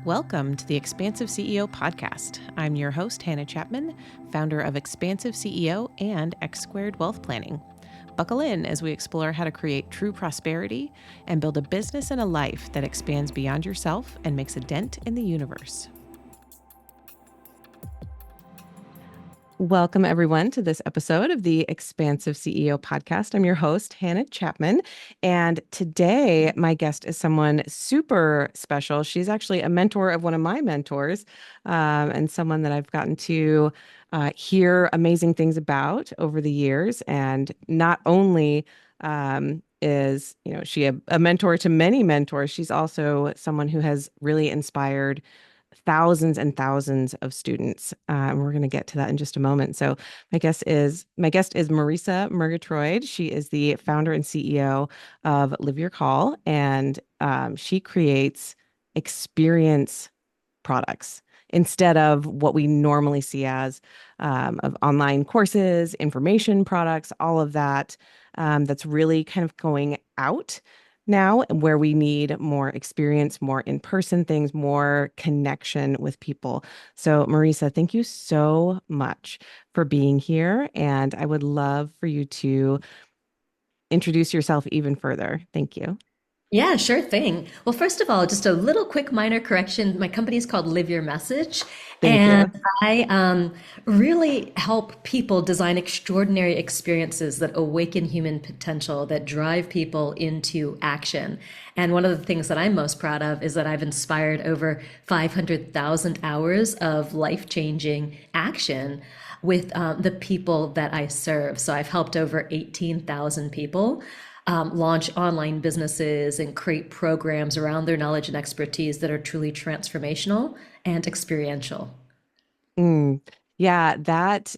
Welcome to the Expansive CEO podcast. I'm your host, Hannah Chapman, founder of Expansive CEO and X Squared Wealth Planning. Buckle in as we explore how to create true prosperity and build a business and a life that expands beyond yourself and makes a dent in the universe. Welcome, everyone, to this episode of the Expansive CEO podcast. I'm your host, Hannah Chapman, and today my guest is someone super special. She's actually a mentor of one of my mentors, and someone that I've gotten to hear amazing things about over the years. And not only is she a mentor to many mentors, she's also someone who has really inspired thousands and thousands of students. And we're going to get to that in just a moment. So my guest is Marisa Murgatroyd. She is the founder and CEO of Live Your Call, and she creates experience products instead of what we normally see as of online courses, information products, all of that. That's really kind of going out now, where we need more experience, more in-person things, more connection with people. So Marisa, thank you so much for being here. And I would love for you to introduce yourself even further. Thank you. Yeah, sure thing. Well, first of all, just a little quick minor correction. My company is called Live Your Message, Thank and you. I really help people design extraordinary experiences that awaken human potential, that drive people into action. And one of the things that I'm most proud of is that I've inspired over 500,000 hours of life-changing action with the people that I serve. So I've helped over 18,000 people launch online businesses and create programs around their knowledge and expertise that are truly transformational and experiential. Mm, yeah, that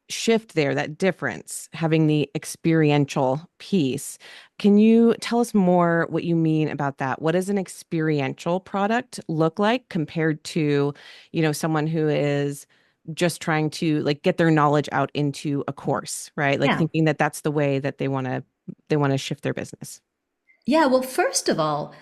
shift there, that difference, having the experiential piece. Can you tell us more what you mean about that? What does an experiential product look like compared to, someone who is just trying to like get their knowledge out into a course, right? Like Yeah. thinking that that's the way that they want to shift their business. Yeah, well, first of all,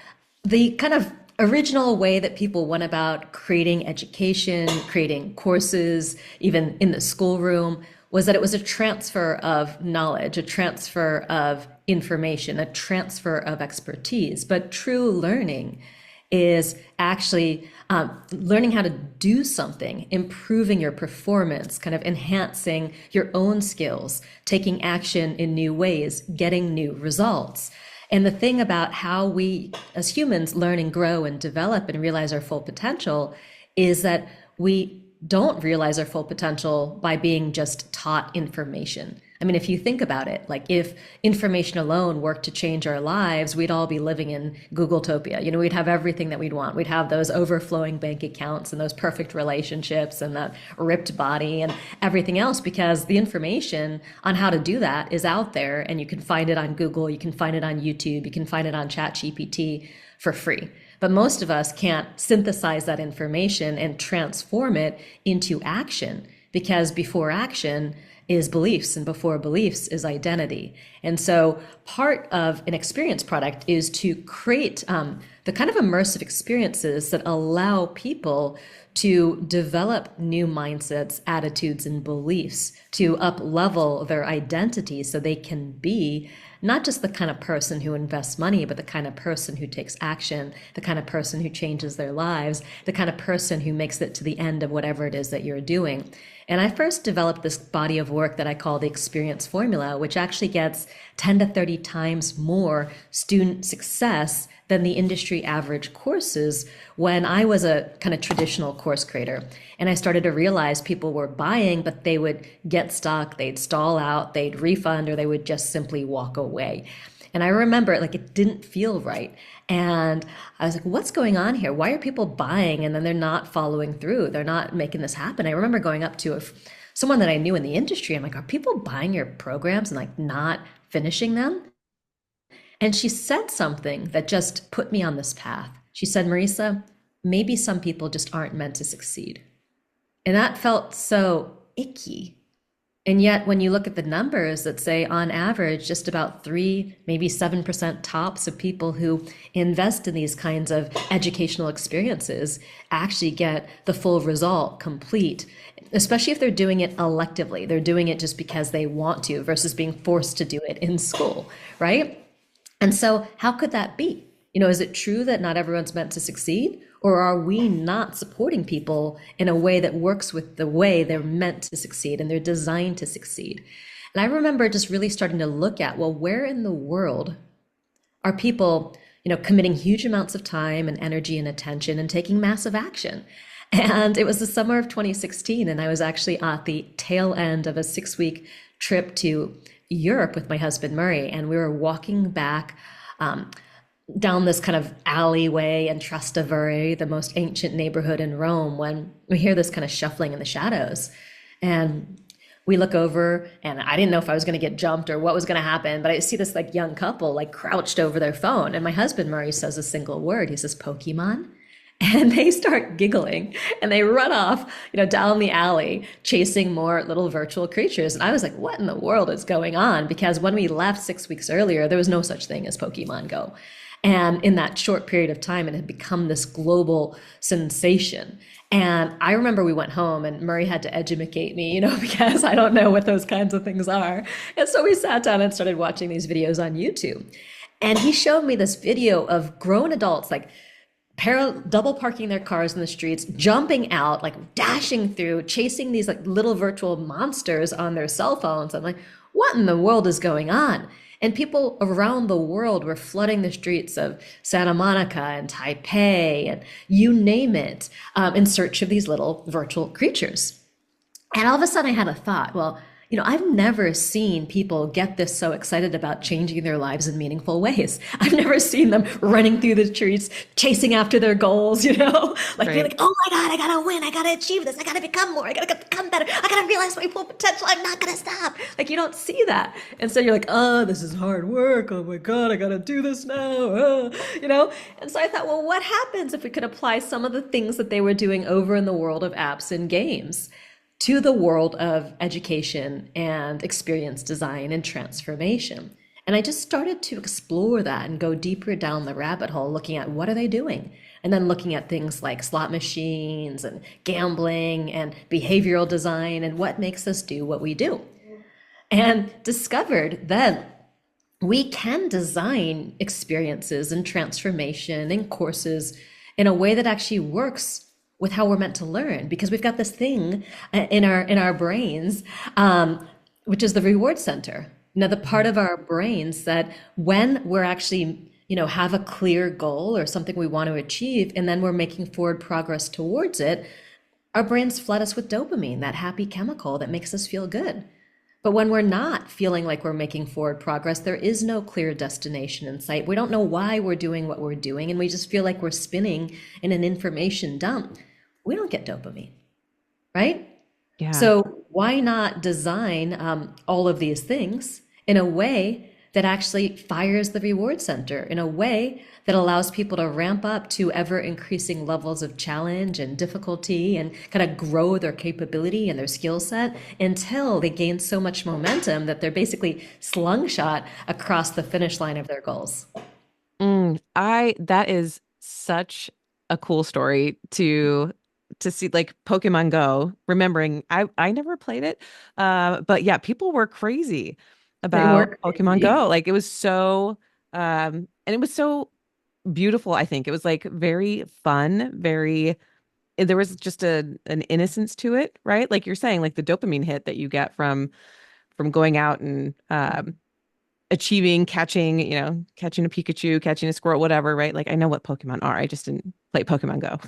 the kind of original way that people went about creating education, creating courses, even in the schoolroom, was that it was a transfer of knowledge, a transfer of information, a transfer of expertise. But true learning is actually learning how to do something, improving your performance, kind of enhancing your own skills, taking action in new ways, getting new results. And the thing about how we as humans learn and grow and develop and realize our full potential is that we don't realize our full potential by being just taught information. I mean, if you think about it, like if information alone worked to change our lives, we'd all be living in Googletopia. We'd have everything that we'd want. We'd have those overflowing bank accounts and those perfect relationships and that ripped body and everything else, because the information on how to do that is out there, and you can find it on Google, you can find it on YouTube, you can find it on ChatGPT for free. But most of us can't synthesize that information and transform it into action, because before action is beliefs, and before beliefs is identity. And so part of an experience product is to create the kind of immersive experiences that allow people to develop new mindsets, attitudes, and beliefs, to up level their identity so they can be not just the kind of person who invests money, but the kind of person who takes action, the kind of person who changes their lives, the kind of person who makes it to the end of whatever it is that you're doing. And I first developed this body of work that I call the experience formula, which actually gets 10 to 30 times more student success than the industry average courses when I was a kind of traditional course creator. And I started to realize people were buying, but they would get stuck, they'd stall out, they'd refund, or they would just simply walk away. And I remember it didn't feel right. And I was like, what's going on here? Why are people buying and then they're not following through? They're not making this happen. I remember going up to someone that I knew in the industry. I'm like, are people buying your programs and like not finishing them? And she said something that just put me on this path. She said, Marisa, maybe some people just aren't meant to succeed. And that felt so icky. And yet, when you look at the numbers that say on average, just about 3, maybe 7% tops of people who invest in these kinds of educational experiences actually get the full result complete, especially if they're doing it electively. They're doing it just because they want to versus being forced to do it in school, right? And so, how could that be? Is it true that not everyone's meant to succeed? Or are we not supporting people in a way that works with the way they're meant to succeed and they're designed to succeed? And I remember just really starting to look at, well, where in the world are people, committing huge amounts of time and energy and attention and taking massive action? And it was the summer of 2016, and I was actually at the tail end of a 6-week trip to Europe with my husband Murray, and we were walking back down this kind of alleyway in Trastevere, the most ancient neighborhood in Rome, when we hear this kind of shuffling in the shadows. And we look over, and I didn't know if I was going to get jumped or what was going to happen, but I see this like young couple like crouched over their phone. And my husband Murray says a single word. He says, Pokemon. And they start giggling and they run off, down the alley, chasing more little virtual creatures. And I was like, what in the world is going on? Because when we left 6 weeks earlier, there was no such thing as Pokemon Go. And in that short period of time, it had become this global sensation. And I remember we went home and Murray had to educate me, because I don't know what those kinds of things are. And so we sat down and started watching these videos on YouTube. And he showed me this video of grown adults, like double parking their cars in the streets, jumping out, like dashing through, chasing these like little virtual monsters on their cell phones. I'm like, what in the world is going on? And people around the world were flooding the streets of Santa Monica and Taipei and you name it, in search of these little virtual creatures. And all of a sudden I had a thought, well, I've never seen people get this so excited about changing their lives in meaningful ways. I've never seen them running through the streets, chasing after their goals, like being Right. like, oh my God, I gotta win. I gotta achieve this. I gotta become more. I gotta become better. I gotta realize my full potential. I'm not gonna stop. Like you don't see that. And so you're like, oh, this is hard work. Oh my God, I gotta do this now. And so I thought, well, what happens if we could apply some of the things that they were doing over in the world of apps and games to the world of education and experience design and transformation? And I just started to explore that and go deeper down the rabbit hole, looking at what are they doing? And then looking at things like slot machines and gambling and behavioral design and what makes us do what we do. And discovered that we can design experiences and transformation and courses in a way that actually works with how we're meant to learn, because we've got this thing in our brains, which is the reward center. The part of our brains that when we're actually have a clear goal or something we want to achieve, and then we're making forward progress towards it, our brains flood us with dopamine, that happy chemical that makes us feel good. But when we're not feeling like we're making forward progress, there is no clear destination in sight. We don't know why we're doing what we're doing, and we just feel like we're spinning in an information dump. We don't get dopamine, right? Yeah. So why not design all of these things in a way that actually fires the reward center, in a way that allows people to ramp up to ever increasing levels of challenge and difficulty and kind of grow their capability and their skill set until they gain so much momentum that they're basically slingshot across the finish line of their goals. That is such a cool story to see, like Pokemon Go, remembering I never played it. But yeah, people were crazy They about were Pokemon crazy. Go. Like it was so and it was so beautiful, I think. It was like very fun, very there was just an innocence to it, right? Like you're saying, like the dopamine hit that you get from going out and achieving, catching a Pikachu, catching a squirrel, whatever, right? Like I know what Pokemon are. I just didn't play Pokemon Go.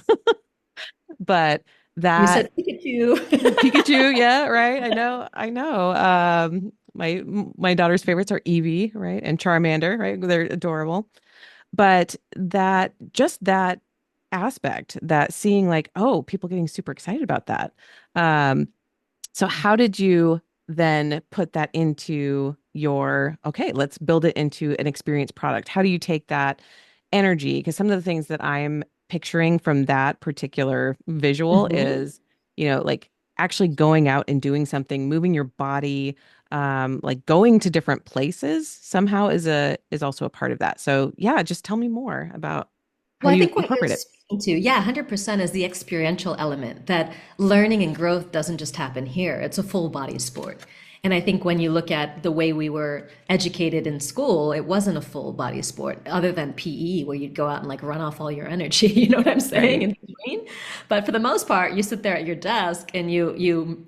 But You that said Pikachu. Pikachu, yeah, right. I know. My daughter's favorites are Eevee, right, and Charmander, right? They're adorable. But that aspect, that seeing like, oh, people getting super excited about that. Um, so how did you then put that into your, okay, let's build it into an experience product? How do you take that energy? Because some of the things that I'm picturing from that particular visual Mhm. is, like actually going out and doing something, moving your body, like going to different places somehow is also a part of that. So yeah, just tell me more about how Well, I you think what you're incorporate it. speaking to, yeah, 100% is the experiential element that learning and growth doesn't just happen here. It's a full body sport. And I think when you look at the way we were educated in school, it wasn't a full body sport other than PE, where you'd go out and like run off all your energy, you know what I'm saying, Right. in between. But for the most part, you sit there at your desk and you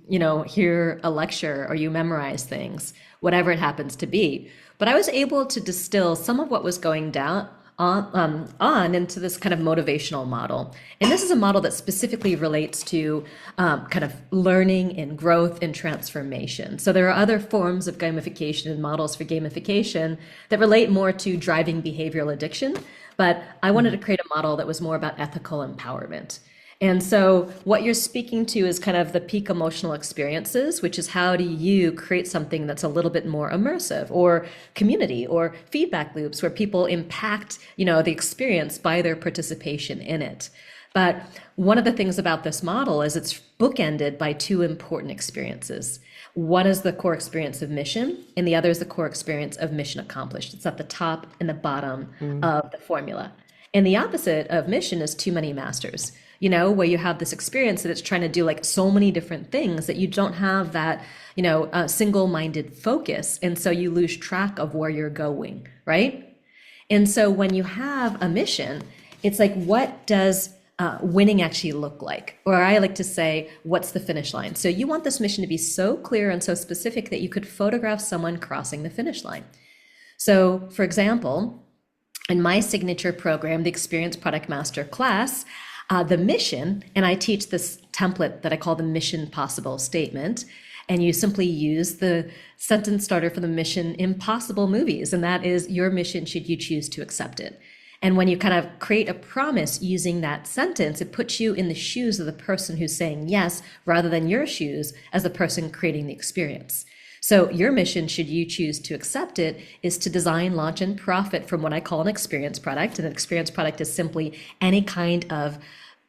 hear a lecture or you memorize things, whatever it happens to be. But I was able to distill some of what was going down on into this kind of motivational model. And this is a model that specifically relates to kind of learning and growth and transformation. So there are other forms of gamification and models for gamification that relate more to driving behavioral addiction. But I wanted to create a model that was more about ethical empowerment. And so what you're speaking to is kind of the peak emotional experiences, which is how do you create something that's a little bit more immersive, or community or feedback loops where people impact, the experience by their participation in it. But one of the things about this model is it's bookended by two important experiences. One is the core experience of mission, and the other is the core experience of mission accomplished. It's at the top and the bottom Mm. of the formula. And the opposite of mission is too many masters, where you have this experience that it's trying to do like so many different things that you don't have that, single-minded focus. And so you lose track of where you're going, right? And so when you have a mission, it's like, what does winning actually look like? Or I like to say, what's the finish line? So you want this mission to be so clear and so specific that you could photograph someone crossing the finish line. So, for example, in my signature program, the Experience Product Master class, the mission, and I teach this template that I call the Mission Possible statement. And you simply use the sentence starter for the Mission Impossible movies. And that is, your mission should you choose to accept it. And when you kind of create a promise using that sentence, it puts you in the shoes of the person who's saying yes, rather than your shoes as the person creating the experience. So your mission, should you choose to accept it, is to design, launch, and profit from what I call an experience product. And an experience product is simply any kind of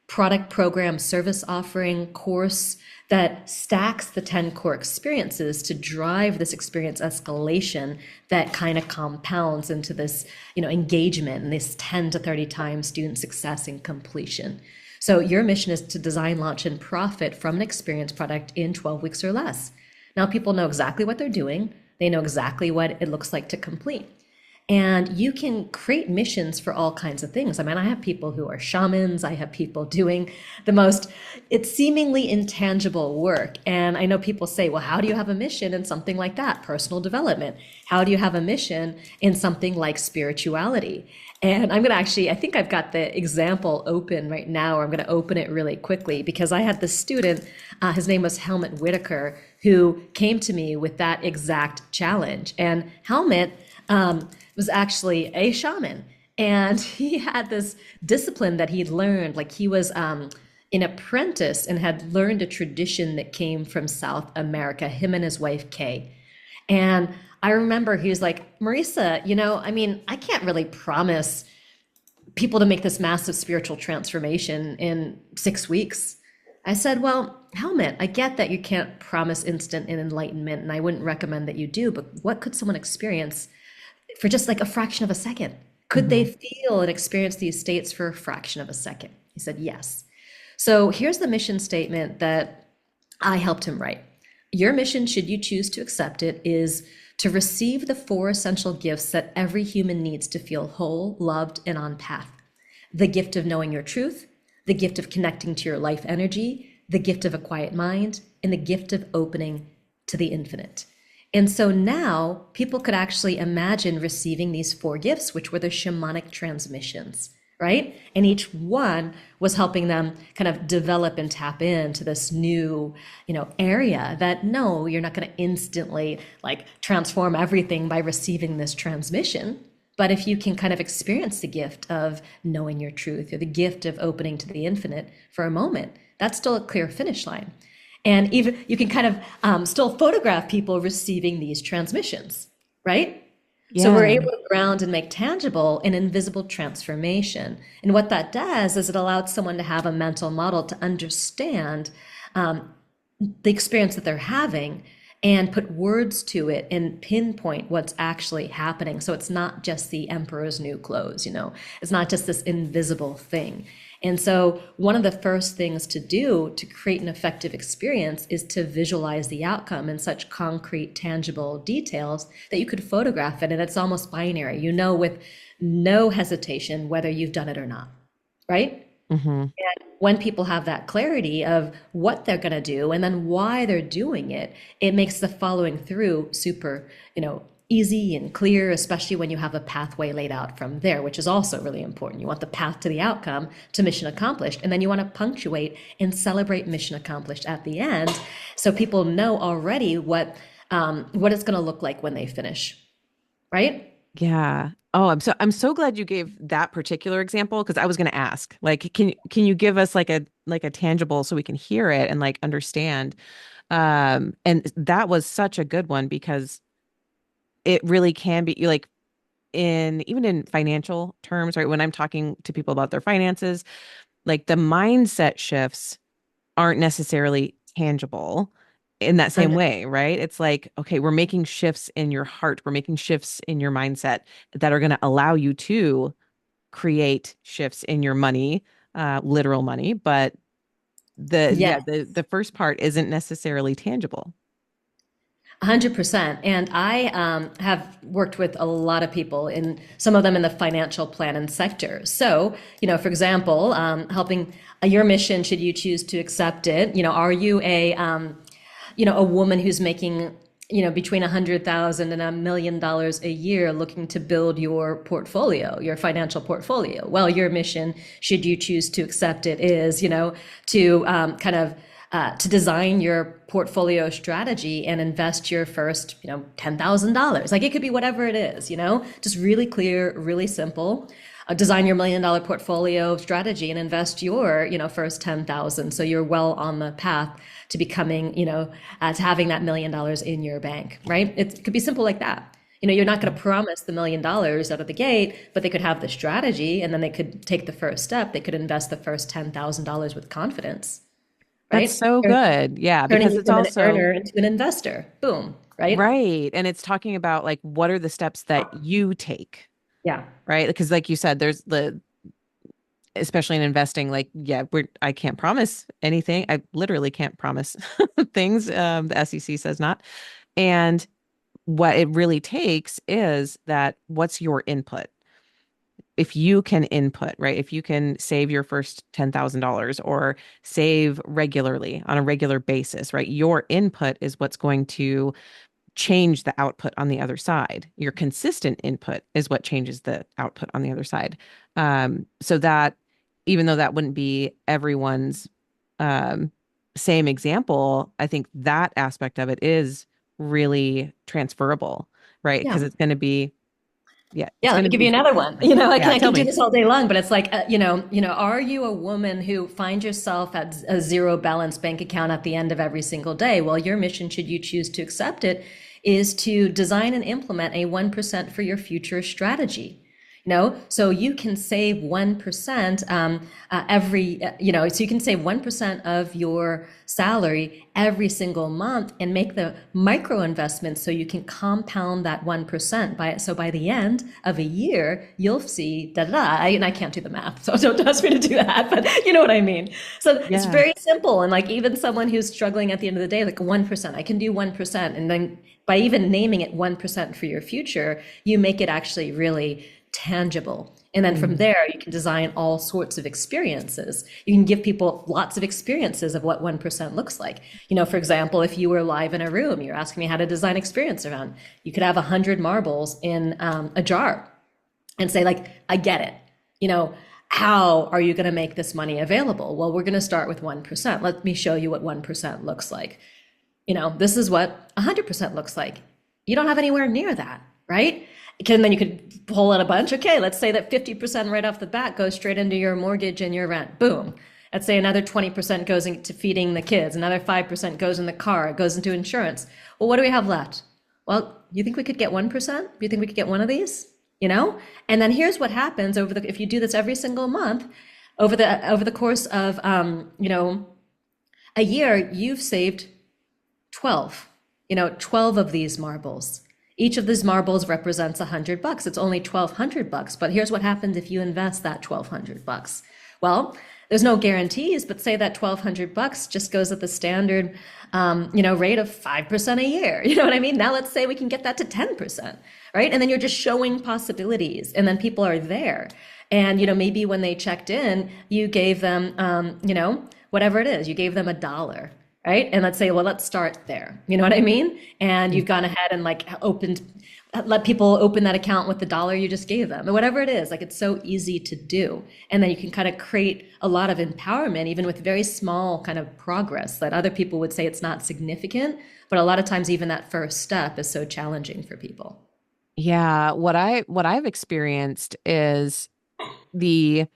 product, program, service offering, course that stacks the 10 core experiences to drive this experience escalation that kind of compounds into this, engagement and this 10 to 30 times student success and completion. So your mission is to design, launch, and profit from an experience product in 12 weeks or less. Now people know exactly what they're doing. They know exactly what it looks like to complete. And you can create missions for all kinds of things. I mean, I have people who are shamans. I have people doing it's seemingly intangible work. And I know people say, well, how do you have a mission in something like that? Personal development. How do you have a mission in something like spirituality? And I'm going to I think I've got the example open right now, or I'm going to open it really quickly, because I had this student, his name was Helmut Whitaker, who came to me with that exact challenge. And Helmut was actually a shaman. And he had this discipline that he'd learned, like he was an apprentice and had learned a tradition that came from South America, him and his wife, Kay. And I remember he was like, Marisa, I can't really promise people to make this massive spiritual transformation in 6 weeks. I said, well, Helmut, I get that you can't promise instant enlightenment, and I wouldn't recommend that you do, but what could someone experience for just like a fraction of a second? Could they Mhm. feel and experience these states for a fraction of a second? He said, yes. So here's the mission statement that I helped him write. Your mission, should you choose to accept it, is to receive the 4 essential gifts that every human needs to feel whole, loved, and on path. The gift of knowing your truth, the gift of connecting to your life energy, the gift of a quiet mind, and the gift of opening to the infinite. And so now people could actually imagine receiving these 4 gifts, which were the shamanic transmissions, right? And each one was helping them kind of develop and tap into this new, area that, no, you're not going to instantly like transform everything by receiving this transmission. But if you can kind of experience the gift of knowing your truth, or the gift of opening to the infinite for a moment, that's still a clear finish line. And even you can kind of still photograph people receiving these transmissions, right? So we're Yeah. able to ground and make tangible an invisible transformation. And what that does is it allows someone to have a mental model to understand the experience that they're having and put words to it and pinpoint what's actually happening. So it's not just the emperor's new clothes, it's not just this invisible thing. And so one of the first things to do to create an effective experience is to visualize the outcome in such concrete, tangible details that you could photograph it. And it's almost binary, with no hesitation whether you've done it or not, right? Hmm. When people have that clarity of what they're going to do and then why they're doing it, it makes the following through super, easy and clear, especially when you have a pathway laid out from there, which is also really important. You want the path to the outcome to mission accomplished, and then you want to punctuate and celebrate mission accomplished at the end, so people know already what it's going to look like when they finish, right? Yeah. Oh, I'm so glad you gave that particular example because I was going to ask, like, can you give us like a tangible so we can hear it and like understand? And that was such a good one because it really can be like in even in financial terms, right? When I'm talking to people about their finances, like the mindset shifts aren't necessarily tangible in that same way, right? It's like, okay, we're making shifts in your heart, we're making shifts in your mindset that are going to allow you to create shifts in your money, literal money, but Yeah, the first part isn't necessarily tangible. 100%. And I have worked with a lot of people, in some of them in the financial planning sector. So, for example, helping your mission, should you choose to accept it, are you a woman who's making, between 100,000 and $1 million a year, looking to build your portfolio, your financial portfolio? Well, your mission, should you choose to accept it, is, to to design your portfolio strategy and invest your first, $10,000. Like, it could be whatever it is, just really clear, really simple. Design your $1 million portfolio strategy and invest your, first 10,000. So you're well on the path to becoming, to having that $1 million in your bank, right? It could be simple like that. You're not going to promise the $1 million out of the gate, but they could have the strategy, and then they could take the first step. They could invest the first $10,000 with confidence, That's right? so good. Yeah, Turning because you it's from an also earner into an investor. Boom, right? right. And it's talking about like what are the steps that you take, Yeah. right? Because like you said, there's the especially in investing, like, yeah, I can't promise anything. I literally can't promise things. The SEC says not. And what it really takes is that what's your input? If you can input, right? If you can save your first $10,000 or save regularly on a regular basis, right? Your input is what's going to change the output on the other side. Your consistent input is what changes the output on the other side. So that even though that wouldn't be everyone's um, same example, I think that aspect of it is really transferable, right? Yeah. Because it's going to be, yeah, it's Yeah, let going me to give you be, another one. yeah, I can tell do me. this all day long, but it's like, are you a woman who finds yourself at a zero balance bank account at the end of every single day? Well, your mission, should you choose to accept it, is to design and implement a 1% for your future strategy. So you can save 1% so you can save 1% of your salary every single month and make the micro investments so you can compound that 1% by the end of a year, you'll see da da da. And I can't do the math, so don't ask me to do that, but you know what I mean. So it's Yeah. very simple. And like, even someone who's struggling at the end of the day, like 1%, I can do 1%. And then by even naming it 1% for your future, you make it actually really tangible. And then from Mm. there, you can design all sorts of experiences. You can give people lots of experiences of what 1% looks like. For example, if you were live in a room, you're asking me how to design experience around, you could have 100 marbles in a jar and say, like, I get it. How are you going to make this money available? Well, we're going to start with 1%. Let me show you what 1% looks like. This is what 100% looks like. You don't have anywhere near that, right? Then you could pull out a bunch. Okay, let's say that 50% right off the bat goes straight into your mortgage and your rent. Boom. Let's say another 20% goes into feeding the kids. Another 5% goes in the car. It goes into insurance. Well, what do we have left? Well, you think we could get 1%? Do you think we could get one of these? And then here's what happens if you do this every single month over the course of a year, you've saved 12, 12 of these marbles. Each of these marbles represents $100. It's only $1,200, but here's what happens if you invest that $1,200. Well, there's no guarantees, but say that $1,200 just goes at the standard, rate of 5% a year. You know what I mean? Now let's say we can get that to 10%, right? And then you're just showing possibilities, and then people are there. And, maybe when they checked in, you gave them, whatever it is, you gave them $1. Right? And let's say, well, let's start there. You know what I mean? And you've gone ahead and let people open that account with the dollar you just gave them, or whatever it is. Like, it's so easy to do. And then you can kind of create a lot of empowerment, even with very small kind of progress that other people would say it's not significant. But a lot of times, even that first step is so challenging for people. Yeah, what I've experienced is the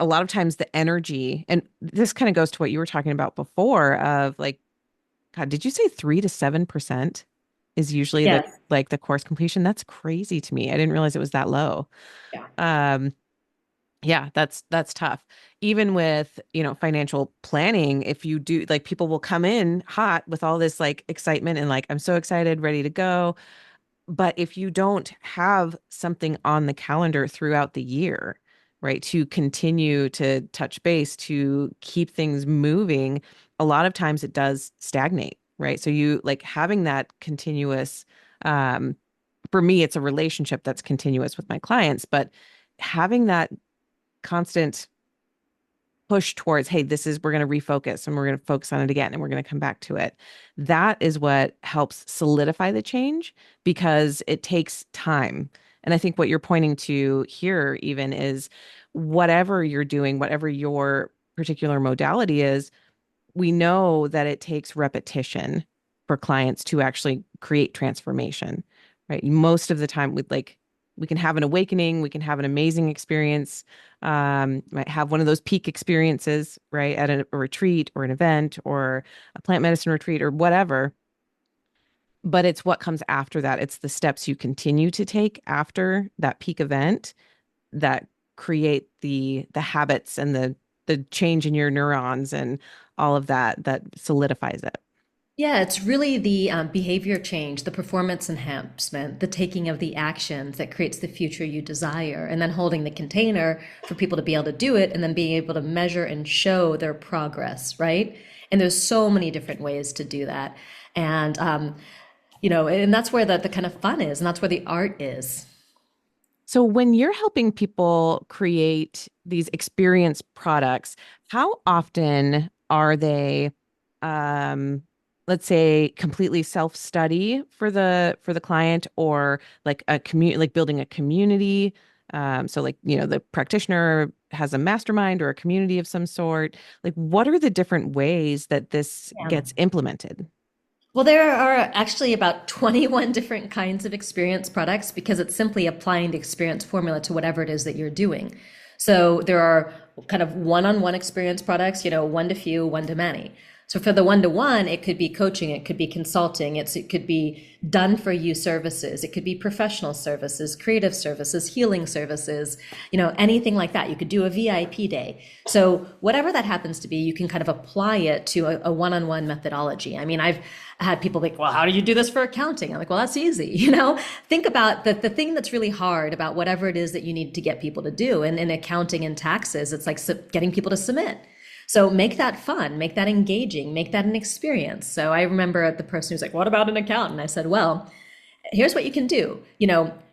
a lot of times the energy, and this kind of goes to what you were talking about before of like, God, did you say 3 to 7% is usually Yes. the course completion? That's crazy to me. I didn't realize it was that low. Yeah. Um, yeah, that's tough. Even with, financial planning, if you do like people will come in hot with all this like excitement and like, I'm so excited, ready to go. But if you don't have something on the calendar throughout the year, right, to continue to touch base, to keep things moving, a lot of times it does stagnate, right? So you like having that continuous, um, for me, it's a relationship that's continuous with my clients, but having that constant push towards, hey, we're going to refocus and we're going to focus on it again and we're going to come back to it. That is what helps solidify the change because it takes time. And I think what you're pointing to here even is whatever you're doing, whatever your particular modality is, we know that it takes repetition for clients to actually create transformation, right? Most of the time we can have an awakening, we can have an amazing experience, might have one of those peak experiences, right, at a retreat or an event or a plant medicine retreat or whatever. But it's what comes after that. It's the steps you continue to take after that peak event that create the habits and the change in your neurons and all of that solidifies it. Yeah, it's really the behavior change, the performance enhancement, the taking of the actions that creates the future you desire, and then holding the container for people to be able to do it and then being able to measure and show their progress, right? And there's so many different ways to do that. And, and that's where the kind of fun is, and that's where the art is. So when you're helping people create these experience products, how often are they, um, let's say, completely self-study for the client, or like a community, like building a community? So like, the practitioner has a mastermind or a community of some sort. Like, what are the different ways that this Yeah. gets implemented? Well, there are actually about 21 different kinds of experience products because it's simply applying the experience formula to whatever it is that you're doing. So there are kind of one-on-one experience products, one to few, one to many. So for the one-to-one, it could be coaching, it could be consulting, it could be done for you services, it could be professional services, creative services, healing services, anything like that. You could do a VIP day. So whatever that happens to be, you can kind of apply it to a one-on-one methodology. I mean, I've had people like, well, how do you do this for accounting? I'm like, well, that's easy. Think about the thing that's really hard about whatever it is that you need to get people to do. And in accounting and taxes, it's like getting people to submit. So make that fun, make that engaging, make that an experience. So I remember the person who's like, what about an accountant? I said, well, here's what you can do.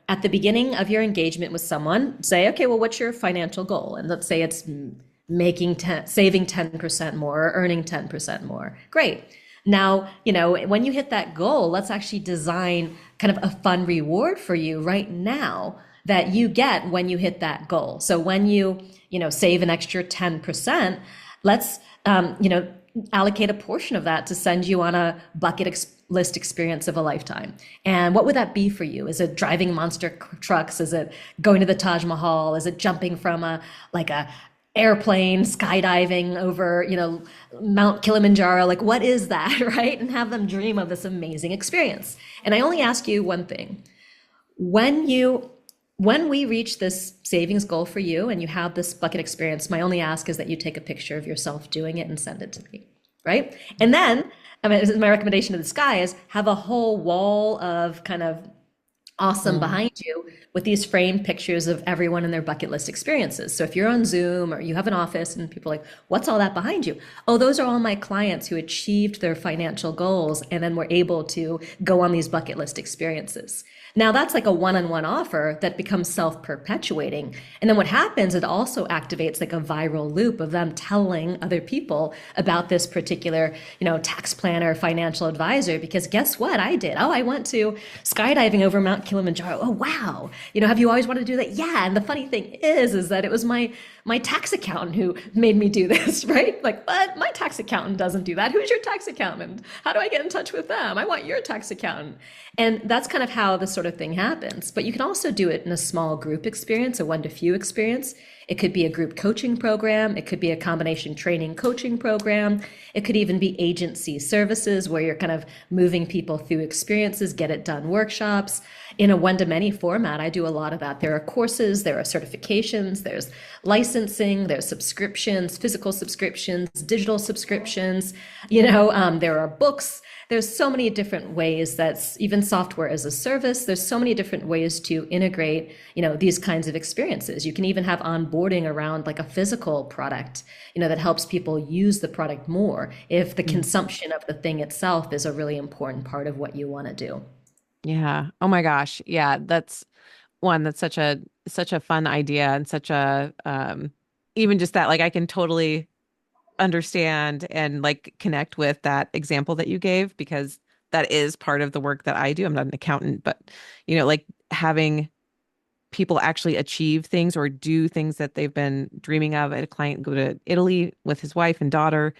At the beginning of your engagement with someone, say, okay, well, what's your financial goal? And let's say it's saving 10% more or earning 10% more. Great. Now, when you hit that goal, let's actually design kind of a fun reward for you right now that you get when you hit that goal. So when you, save an extra 10%, let's, allocate a portion of that to send you on a list experience of a lifetime. And what would that be for you? Is it driving monster trucks? Is it going to the Taj Mahal? Is it jumping from a airplane, skydiving over, Mount Kilimanjaro? Like, what is that, right? And have them dream of this amazing experience. And I only ask you one thing. When we reach this savings goal for you and you have this bucket experience, my only ask is that you take a picture of yourself doing it and send it to me, right? And then, I mean, this is my recommendation to this guy is have a whole wall of kind of awesome Mm. behind you with these framed pictures of everyone and their bucket list experiences. So if you're on Zoom or you have an office and people are like, what's all that behind you? Oh, those are all my clients who achieved their financial goals and then were able to go on these bucket list experiences. Now that's like a one-on-one offer that becomes self-perpetuating. And then what happens, it also activates like a viral loop of them telling other people about this particular, tax planner, financial advisor, because guess what I did? Oh, I went to skydiving over Mount Kilimanjaro. Oh, wow. Have you always wanted to do that? Yeah. And the funny thing is that it was my tax accountant who made me do this, right? Like, but my tax accountant doesn't do that. Who's your tax accountant? How do I get in touch with them? I want your tax accountant. And that's kind of how this sort of thing happens. But you can also do it in a small group experience, a one to few experience. It could be a group coaching program. It could be a combination training coaching program. It could even be agency services where you're kind of moving people through experiences, get it done workshops. In a one-to-many format, I do a lot of that. There are courses, there are certifications, there's licensing, there's subscriptions, physical subscriptions, digital subscriptions. There are books. There's so many different ways that's even software as a service. There's so many different ways to integrate, these kinds of experiences. You can even have onboarding around like a physical product, that helps people use the product more if the consumption of the thing itself is a really important part of what you want to do. Yeah. Oh my gosh. Yeah, that's such a fun idea and such a even just that like I can totally understand and like connect with that example that you gave because that is part of the work that I do. I'm not an accountant, but like having people actually achieve things or do things that they've been dreaming of. I had a client go to Italy with his wife and daughter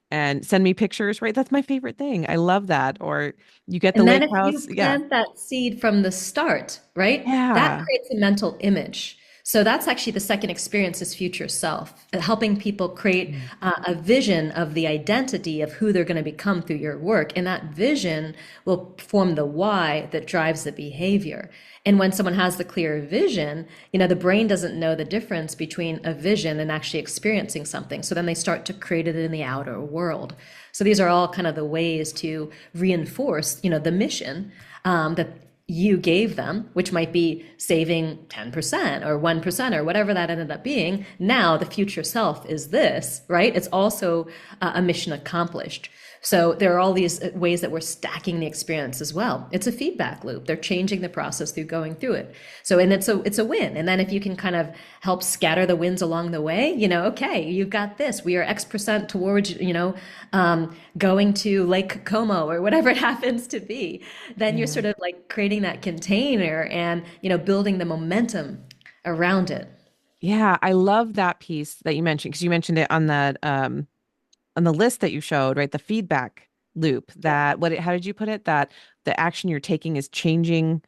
and send me pictures, right? That's my favorite thing. I love that. Or you get the And then lake if you house. Yeah. plant that seed from the start, right, that Yeah. creates a mental image. So that's actually the second experience is future self, helping people create Mm. a vision of the identity of who they're going to become through your work. And that vision will form the why that drives the behavior. And when someone has the clear vision, the brain doesn't know the difference between a vision and actually experiencing something. So then they start to create it in the outer world. So these are all kind of the ways to reinforce, the mission that you gave them, which might be saving 10% or 1% or whatever that ended up being. Now the future self is this, right? It's also a mission accomplished. So there are all these ways that we're stacking the experience as well. It's a feedback loop. They're changing the process through going through it. So, and it's a win. And then if you can kind of help scatter the wins along the way, okay, you've got this. We are X% towards, going to Lake Como or whatever it happens to be. Then you're Yeah. sort of like creating that container and, building the momentum around it. Yeah, I love that piece that you mentioned because you mentioned it on the list that you showed, right? The feedback loop Yeah. that how did you put it? That the action you're taking is changing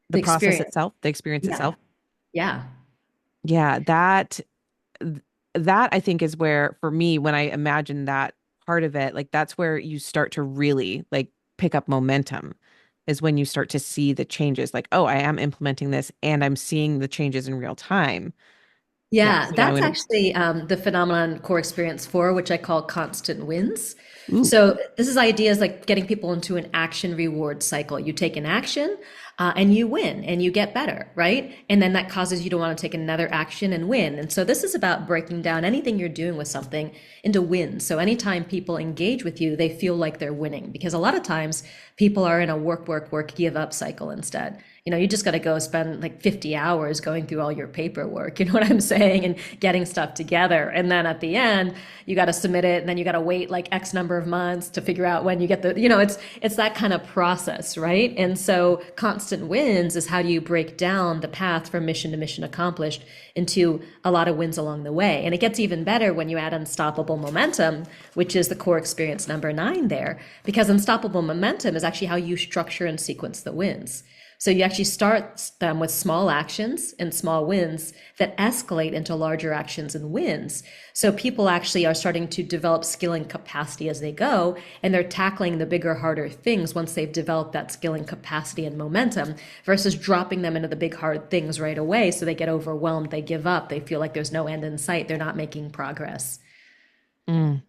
the The process experience. itself, the experience Yeah. itself. Yeah. Yeah, that I think is where for me when I imagine that part of it, like that's where you start to really like pick up momentum is when you start to see the changes like, oh, I am implementing this and I'm seeing the changes in real time. Yeah, Yeah, so now I'm that's gonna actually the phenomenon core experience four, which I call constant wins. ooh. So this is ideas like getting people into an action reward cycle. You take an action and you win and you get better, right? And then that causes you to want to take another action and win. And so this is about breaking down anything you're doing with something into wins. So anytime people engage with you, they feel like they're winning because a lot of times people are in a work, work, work, give up cycle instead. You just got to go spend like 50 hours going through all your paperwork, you know what I'm saying, and getting stuff together. And then at the end, you got to submit it, and then you got to wait like X number of months to figure out when you get it's that kind of process, right? And so constant wins is how do you break down the path from mission to mission accomplished into a lot of wins along the way. And it gets even better when you add unstoppable momentum, which is the core experience number 9 there, because unstoppable momentum is actually how you structure and sequence the wins. So you actually start them with small actions and small wins that escalate into larger actions and wins. So people actually are starting to develop skill and capacity as they go, and they're tackling the bigger, harder things once they've developed that skill and capacity and momentum versus dropping them into the big, hard things right away. So they get overwhelmed, they give up, they feel like there's no end in sight, they're not making progress. Mm.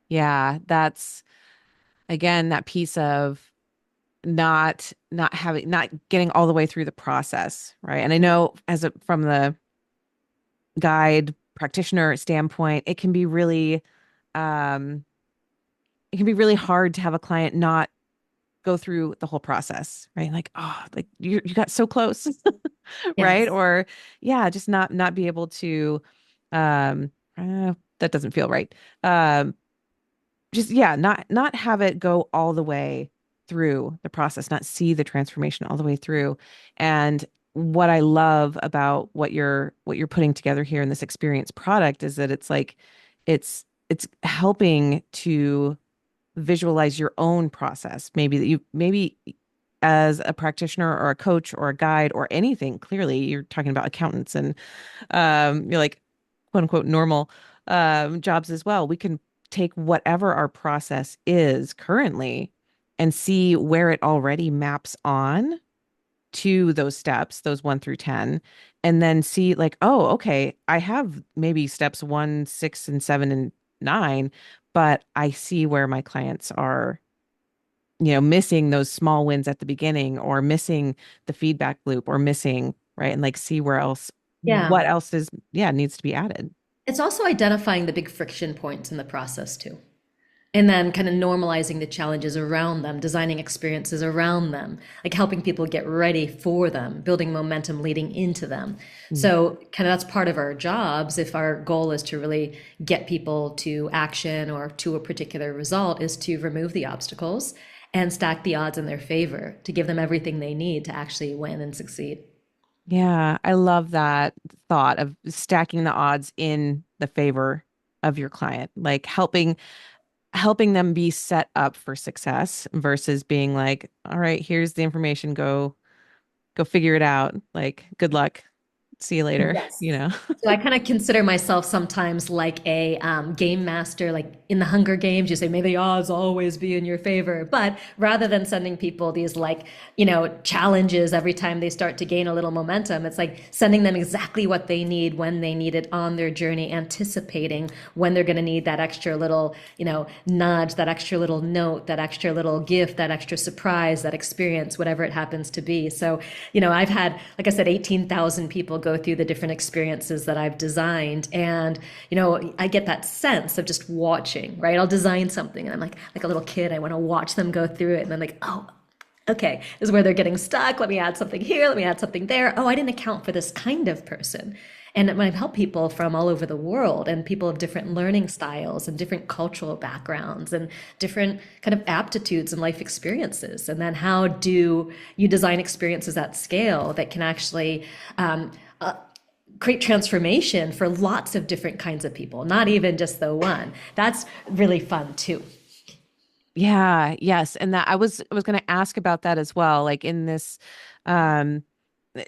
Yeah, that's again that piece of not having not getting all the way through the process, right? And I know from the guide practitioner standpoint, um it can be really hard to have a client not go through the whole process, right? Like, oh, like you got so close, right? Yes. Or yeah, just not be able to that doesn't feel right. Um just yeah, not have it go all the way through the process, not see the transformation all the way through. And what I love about what you're putting together here in this experience product is that it's like it's helping to visualize your own process. Maybe that you maybe as a practitioner or a coach or a guide or anything, clearly you're talking about accountants and you're like quote unquote normal jobs as well. We can take whatever our process is currently and see where it already maps on to those steps, those 1 through 10, and then see like, oh, okay, I have maybe steps 1, 6, and 7, and 9, but I see where my clients are, missing those small wins at the beginning or missing the feedback loop or missing, right? And like see where else, Yeah. what else is, yeah, needs to be added. It's also identifying the big friction points in the process too. And then kind of normalizing the challenges around them, designing experiences around them, like helping people get ready for them, building momentum leading into them. Mm. So, kind of that's part of our jobs. If our goal is to really get people to action or to a particular result, is to remove the obstacles and stack the odds in their favor to give them everything they need to actually win and succeed. Yeah, I love that thought of stacking the odds in the favor of your client, like helping them be set up for success versus being like, all right, here's the information, go figure it out. Like, good luck. See you later, Yes. you know. So I kind of consider myself sometimes like a game master, like in the Hunger Games, you say, may the odds always be in your favor. But rather than sending people these like, challenges every time they start to gain a little momentum, it's like sending them exactly what they need when they need it on their journey, anticipating when they're going to need that extra little, nudge, that extra little note, that extra little gift, that extra surprise, that experience, whatever it happens to be. So, I've had, like I said, 18,000 people go through the different experiences that I've designed. And, I get that sense of just watching, right? I'll design something and I'm like a little kid. I want to watch them go through it. And I'm like, oh, okay, this is where they're getting stuck. Let me add something here. Let me add something there. Oh, I didn't account for this kind of person. And I've helped people from all over the world and people of different learning styles and different cultural backgrounds and different kind of aptitudes and life experiences. And then how do you design experiences at scale that can actually create transformation for lots of different kinds of people, not even just the one. That's really fun too. Yeah, yes. And that I was going to ask about that as well. Like um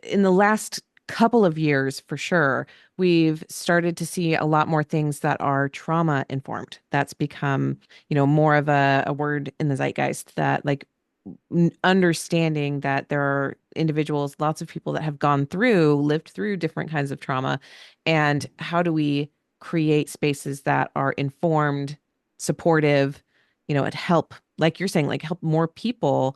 in the last couple of years for sure, we've started to see a lot more things that are trauma informed. That's become, more of a word in the zeitgeist that like understanding that there are individuals, lots of people that have lived through different kinds of trauma, and how do we create spaces that are informed, supportive, and help, like you're saying, like help more people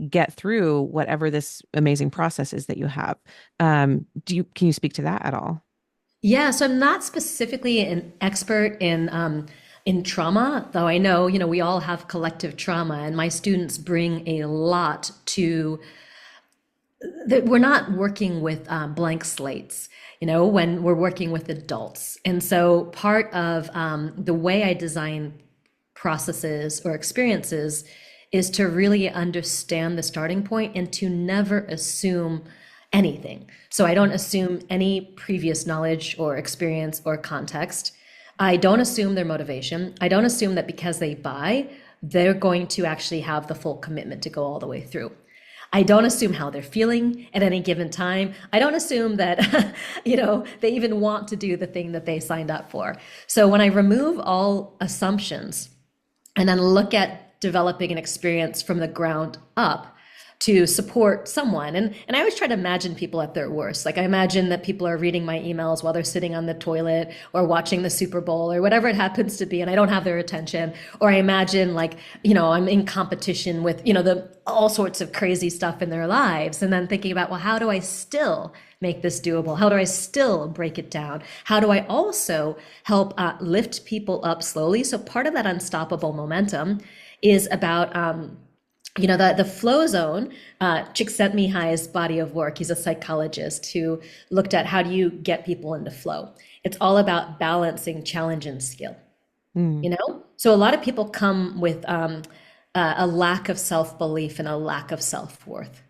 get through whatever this amazing process is that you have. Can you speak to that at all? Yeah, so I'm not specifically an expert in trauma, though I know, we all have collective trauma, and my students bring a lot to that. We're not working with blank slates, when we're working with adults. And so part of the way I design processes or experiences is to really understand the starting point and to never assume anything. So I don't assume any previous knowledge or experience or context. I don't assume their motivation. I don't assume that because they buy, they're going to actually have the full commitment to go all the way through. I don't assume how they're feeling at any given time. I don't assume that, they even want to do the thing that they signed up for. So when I remove all assumptions and then look at developing an experience from the ground up, to support someone. And I always try to imagine people at their worst. Like I imagine that people are reading my emails while they're sitting on the toilet or watching the Super Bowl or whatever it happens to be, and I don't have their attention. Or I imagine like, I'm in competition with, the all sorts of crazy stuff in their lives. And then thinking about, well, how do I still make this doable? How do I still break it down? How do I also help lift people up slowly? So part of that unstoppable momentum is about the flow zone. Csikszentmihalyi's body of work. He's a psychologist who looked at how do you get people into flow. It's all about balancing challenge and skill. So a lot of people come with a lack of self-belief and a lack of self-worth,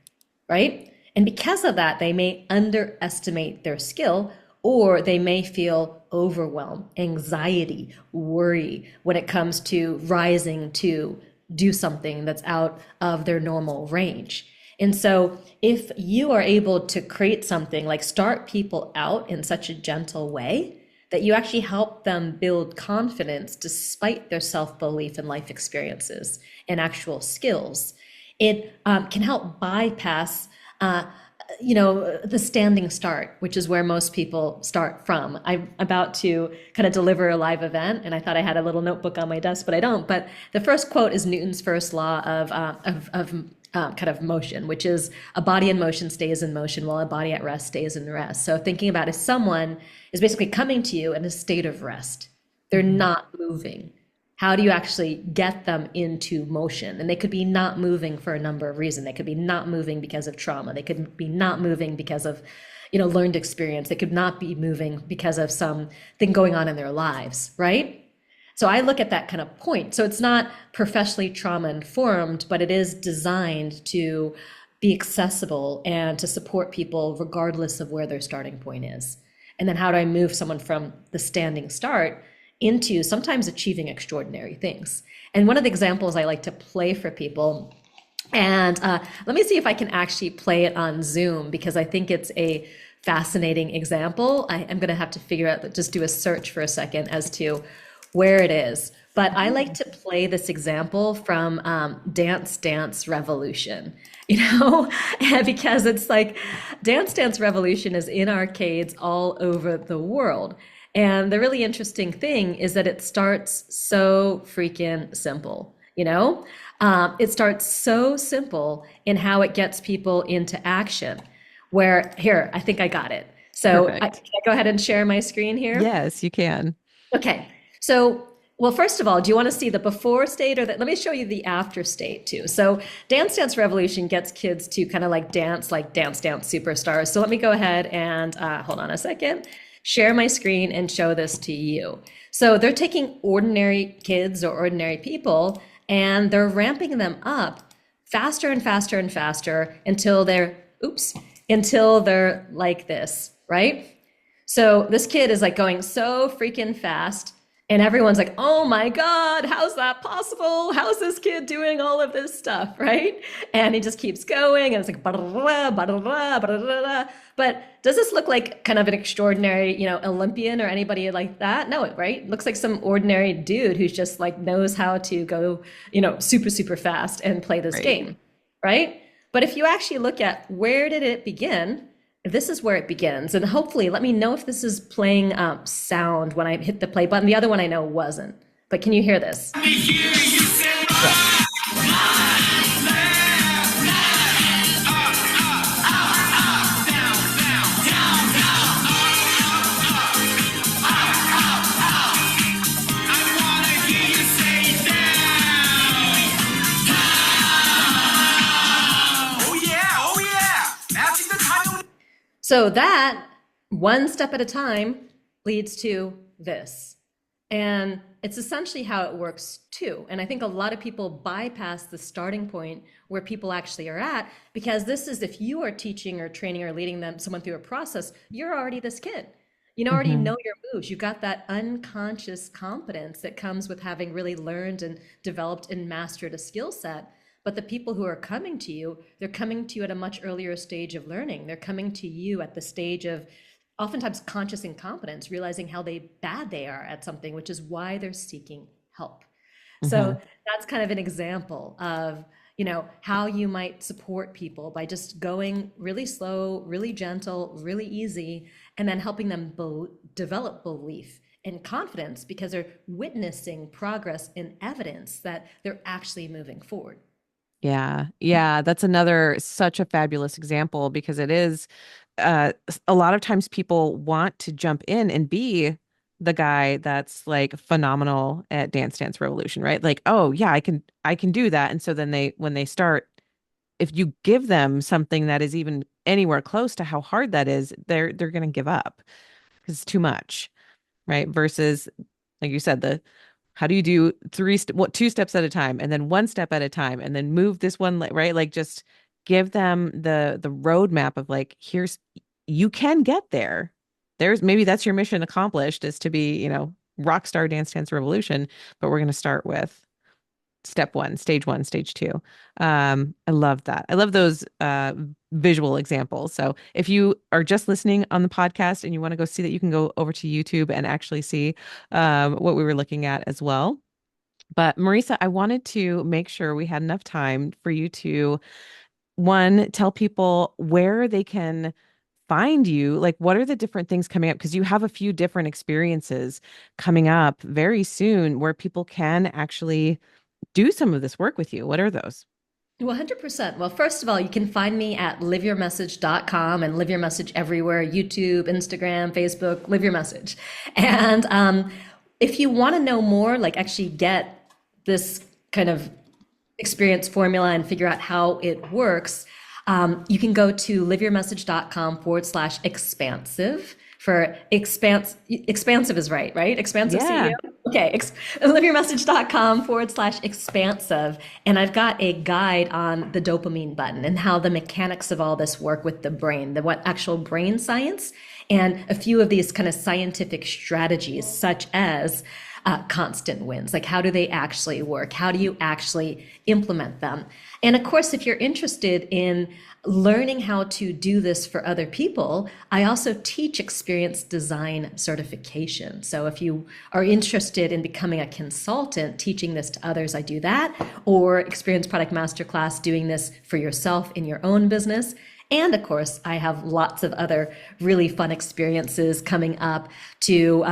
right? And because of that, they may underestimate their skill, or they may feel overwhelm, anxiety, worry when it comes to rising to do something that's out of their normal range. And so if you are able to create something like start people out in such a gentle way that you actually help them build confidence despite their self-belief and life experiences and actual skills, it can help bypass the standing start, which is where most people start from. I'm about to kind of deliver a live event, and I thought I had a little notebook on my desk, but I don't. But the first quote is Newton's first law of kind of motion, which is a body in motion stays in motion while a body at rest stays in rest. So thinking about if someone is basically coming to you in a state of rest, they're not moving. How do you actually get them into motion? And they could be not moving for a number of reasons. They could be not moving because of trauma. They could be not moving because of, learned experience. They could not be moving because of something going on in their lives, right? So I look at that kind of point. So it's not professionally trauma informed, but it is designed to be accessible and to support people regardless of where their starting point is. And then how do I move someone from the standing start into sometimes achieving extraordinary things? And one of the examples I like to play for people, and let me see if I can actually play it on Zoom, because I think it's a fascinating example. I'm going to have to figure out, just do a search for a second as to where it is. But I like to play this example from Dance Dance Revolution, because it's like Dance Dance Revolution is in arcades all over the world. And the really interesting thing is that it starts so freaking simple, It starts so simple in how it gets people into action. Where, here, I think I got it. So can I go ahead and share my screen here? Yes, you can. Okay. So, well, first of all, do you want to see the before state, or let me show you the after state too. So Dance Dance Revolution gets kids to kind of like Dance Dance Superstars. So let me go ahead and hold on a second. Share my screen and show this to you. So they're taking ordinary kids or ordinary people, and they're ramping them up faster and faster and faster until they're like this, right? So this kid is like going so freaking fast, and everyone's like, oh my God, how's that possible? How's this kid doing all of this stuff, right? And he just keeps going, and it's like, but does this look like kind of an extraordinary, Olympian or anybody like that? No, right? Looks like some ordinary dude who's just like knows how to go, super, super fast and play this game, right? But if you actually look at where did it begin, this is where it begins. And hopefully, let me know if this is playing sound when I hit the play button. The other one I know wasn't. But can you hear this? So that one step at a time leads to this. And it's essentially how it works too. And I think a lot of people bypass the starting point where people actually are at, because this is, if you are teaching or training or leading someone through a process, you're already this kid. You already know your moves. You got that unconscious competence that comes with having really learned and developed and mastered a skill set. But the people who are coming to you, they're coming to you at a much earlier stage of learning. They're coming to you at the stage of oftentimes conscious incompetence, realizing how bad they are at something, which is why they're seeking help. So that's kind of an example of, how you might support people by just going really slow, really gentle, really easy, and then helping them develop belief and confidence because they're witnessing progress and evidence that they're actually moving forward. Yeah. Yeah. That's another such a fabulous example because it is a lot of times people want to jump in and be the guy that's like phenomenal at Dance Dance Revolution, right? Like, oh yeah, I can do that. And so then when they start, if you give them something that is even anywhere close to how hard that is, they're gonna give up because it's too much, right? Versus, like you said, the how do you do two steps at a time and then one step at a time and then move this one, right? Like just give them the roadmap of like, here's you can get there. There's maybe that's your mission accomplished is to be, rock star Dance Dance Revolution, but we're going to start with step one, stage two. I love that. I love those visual examples. So if you are just listening on the podcast and you want to go see that, you can go over to YouTube and actually see what we were looking at as well. But Marisa, I wanted to make sure we had enough time for you to, one, tell people where they can find you. Like, what are the different things coming up? Because you have a few different experiences coming up very soon where people can actually do some of this work with you. What are those? 100%. Well, first of all, you can find me at liveyourmessage.com and Live Your Message everywhere: YouTube, Instagram, Facebook, Live Your Message. And if you want to know more, like actually get this kind of experience formula and figure out how it works, you can go to liveyourmessage.com/expansive for expansive is right? Expansive Yeah. CEO. Okay, liveyourmessage.com/expansive. And I've got a guide on the dopamine button and how the mechanics of all this work with the brain, the what actual brain science, and a few of these kind of scientific strategies, such as constant wins. Like, how do they actually work? How do you actually implement them? And of course, if you're interested in learning how to do this for other people, I also teach experience design certification. So if you are interested in becoming a consultant, teaching this to others, I do that, or experience product masterclass, doing this for yourself in your own business. And of course, I have lots of other really fun experiences coming up to,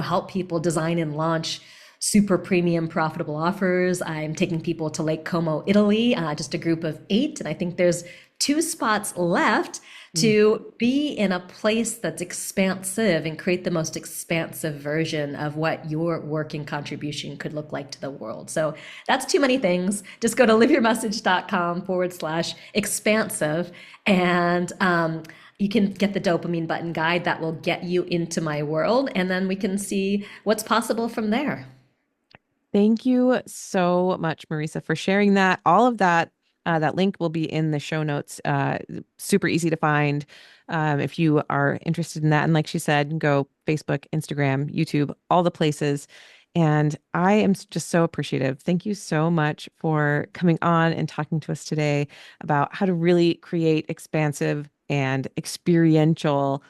help people design and launch super premium profitable offers. I'm taking people to Lake Como, Italy, just a group of 8. And I think there's 2 spots left to be in a place that's expansive and create the most expansive version of what your work and contribution could look like to the world. So that's too many things. Just go to liveyourmessage.com/expansive and you can get the dopamine button guide that will get you into my world. And then we can see what's possible from there. Thank you so much, Marisa, for sharing that. All of that, that link will be in the show notes. Super easy to find if you are interested in that. And like she said, go Facebook, Instagram, YouTube, all the places. And I am just so appreciative. Thank you so much for coming on and talking to us today about how to really create expansive and experiential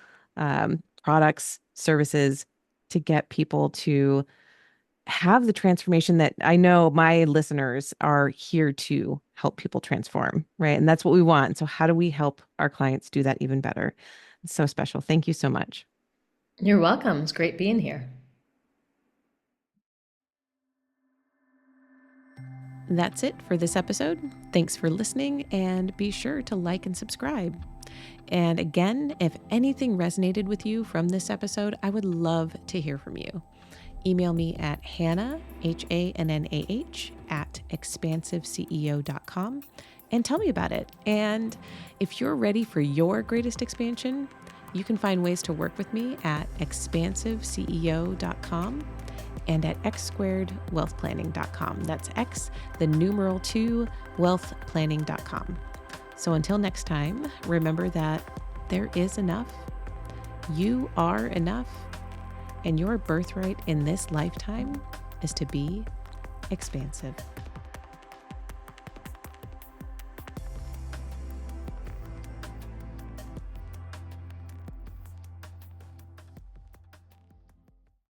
products, services to get people to have the transformation that I know my listeners are here to help people transform, right? And that's what we want. So how do we help our clients do that even better? It's so special. Thank you so much. You're welcome. It's great being here. That's it for this episode. Thanks for listening and be sure to like and subscribe. And again, if anything resonated with you from this episode, I would love to hear from you. Email me at Hannah, HANNAH, at expansiveceo.com and tell me about it. And if you're ready for your greatest expansion, you can find ways to work with me at expansiveceo.com and at x2wealthplanning.com. That's X, the numeral 2, wealthplanning.com. So until next time, remember that there is enough. You are enough. And your birthright in this lifetime is to be expansive.